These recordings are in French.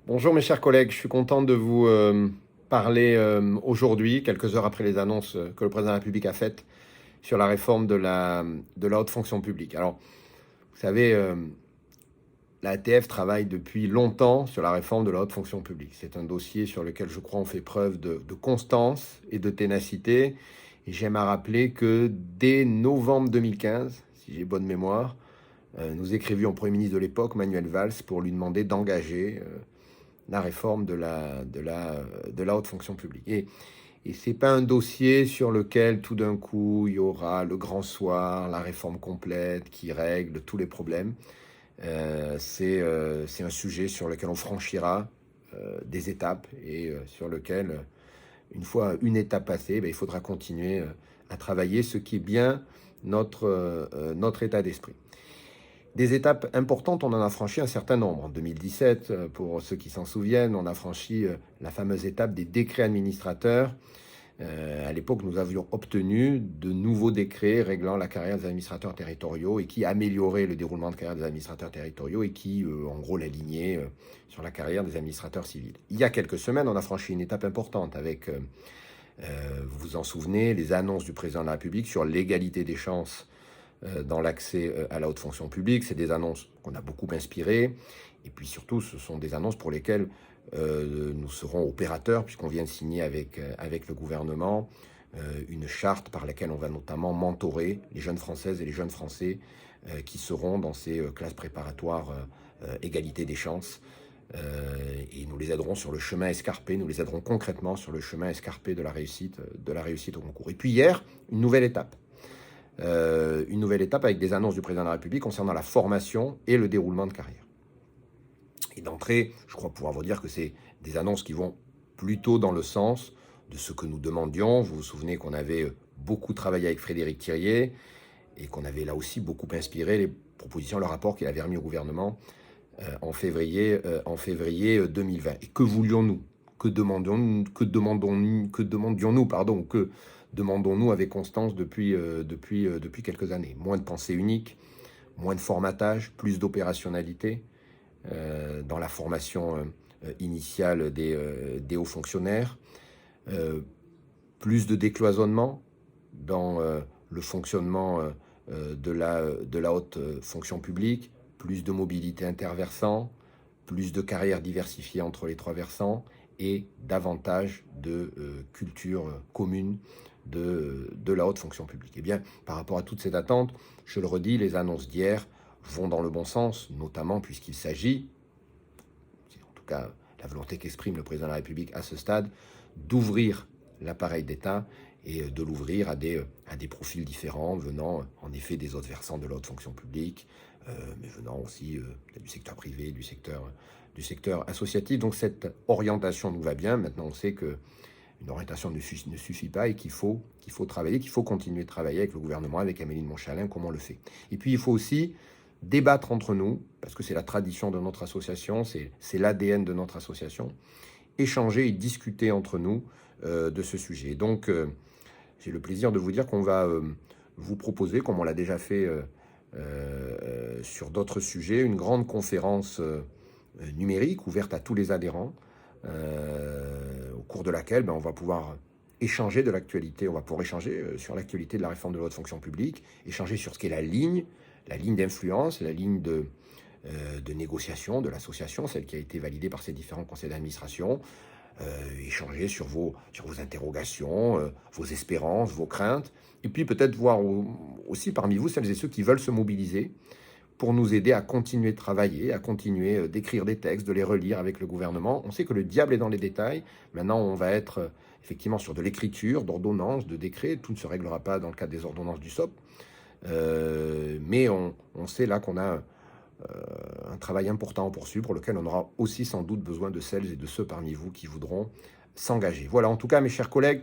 Bonjour mes chers collègues, je suis content de vous parler aujourd'hui, quelques heures après les annonces que le président de la République a faites sur la réforme de la haute fonction publique. Alors, vous savez, la ATF travaille depuis longtemps sur la réforme de la haute fonction publique. C'est un dossier sur lequel je crois on fait preuve de constance et de ténacité. Et j'aime à rappeler que dès novembre 2015, si j'ai bonne mémoire, nous écrivions au Premier ministre de l'époque, Manuel Valls, pour lui demander d'engager la réforme de la haute fonction publique. Et ce n'est pas un dossier sur lequel tout d'un coup il y aura le grand soir, la réforme complète qui règle tous les problèmes. C'est un sujet sur lequel on franchira des étapes et sur lequel, une fois une étape passée, il faudra continuer à travailler, ce qui est bien notre état d'esprit. Des étapes importantes, on en a franchi un certain nombre. En 2017, pour ceux qui s'en souviennent, on a franchi la fameuse étape des décrets administrateurs. À l'époque, nous avions obtenu de nouveaux décrets réglant la carrière des administrateurs territoriaux et qui amélioraient le déroulement de carrière des administrateurs territoriaux et qui, en gros, l'alignaient sur la carrière des administrateurs civils. Il y a quelques semaines, on a franchi une étape importante avec, vous vous en souvenez, les annonces du président de la République sur l'égalité des chances dans l'accès à la haute fonction publique. C'est des annonces qu'on a beaucoup inspirées. Et puis surtout, ce sont des annonces pour lesquelles nous serons opérateurs, puisqu'on vient de signer avec le gouvernement une charte par laquelle on va notamment mentorer les jeunes Françaises et les jeunes Français qui seront dans ces classes préparatoires égalité des chances. Et nous les aiderons sur le chemin escarpé, nous les aiderons concrètement sur le chemin escarpé de la réussite au concours. Et puis hier, une nouvelle étape avec des annonces du président de la République concernant la formation et le déroulement de carrière. Et d'entrée, je crois pouvoir vous dire que c'est des annonces qui vont plutôt dans le sens de ce que nous demandions. Vous vous souvenez qu'on avait beaucoup travaillé avec Frédéric Thiriet et qu'on avait là aussi beaucoup inspiré les propositions, le rapport qu'il avait remis au gouvernement en février 2020. Et que voulions-nous ? Que demandons-nous avec constance depuis quelques années? Moins de pensée unique, moins de formatage, plus d'opérationnalité dans la formation initiale des hauts fonctionnaires, plus de décloisonnement dans le fonctionnement de la haute fonction publique, plus de mobilité interversant, plus de carrières diversifiées entre les trois versants et davantage de culture commune de la haute fonction publique. Eh bien, par rapport à toutes ces attentes, je le redis, les annonces d'hier vont dans le bon sens, notamment puisqu'il s'agit, c'est en tout cas la volonté qu'exprime le président de la République à ce stade, d'ouvrir l'appareil d'État et de l'ouvrir à des profils différents, venant en effet des autres versants de la haute fonction publique, mais venant aussi du secteur privé, du secteur associatif. Donc cette orientation nous va bien. Maintenant, on sait qu'une orientation ne suffit pas et qu'il faut travailler, qu'il faut continuer de travailler avec le gouvernement, avec Amélie de Montchalin, comme on le fait. Et puis, il faut aussi débattre entre nous, parce que c'est la tradition de notre association, c'est l'ADN de notre association, échanger et discuter entre nous de ce sujet. Donc, j'ai le plaisir de vous dire qu'on va vous proposer, comme on l'a déjà fait sur d'autres sujets, une grande conférence numérique ouverte à tous les adhérents, au cours de laquelle on va pouvoir échanger de l'actualité, on va pouvoir échanger sur l'actualité de la réforme de la haute fonction publique, échanger sur ce qu'est la ligne d'influence, la ligne de négociation de l'association, celle qui a été validée par ces différents conseils d'administration, échanger sur vos interrogations, vos espérances, vos craintes, et puis peut-être voir aussi parmi vous celles et ceux qui veulent se mobiliser pour nous aider à continuer de travailler, à continuer d'écrire des textes, de les relire avec le gouvernement. On sait que le diable est dans les détails. Maintenant, on va être effectivement sur de l'écriture, d'ordonnances, de décrets. Tout ne se réglera pas dans le cadre des ordonnances du SOP. Mais on sait là qu'on a un travail important à poursuivre pour lequel on aura aussi sans doute besoin de celles et de ceux parmi vous qui voudront s'engager. Voilà, en tout cas, mes chers collègues,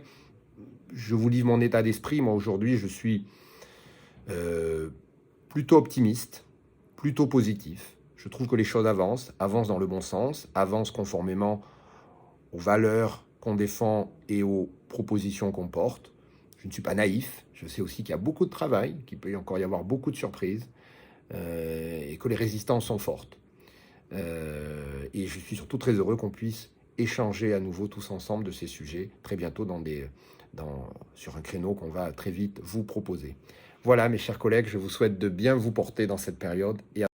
je vous livre mon état d'esprit. Moi, aujourd'hui, je suis plutôt optimiste, plutôt positif. Je trouve que les choses avancent dans le bon sens, avancent conformément aux valeurs qu'on défend et aux propositions qu'on porte. Je ne suis pas naïf, je sais aussi qu'il y a beaucoup de travail, qu'il peut encore y avoir beaucoup de surprises, et que les résistances sont fortes. et je suis surtout très heureux qu'on puisse échanger à nouveau tous ensemble de ces sujets très bientôt sur un créneau qu'on va très vite vous proposer. Voilà mes chers collègues, je vous souhaite de bien vous porter dans cette période et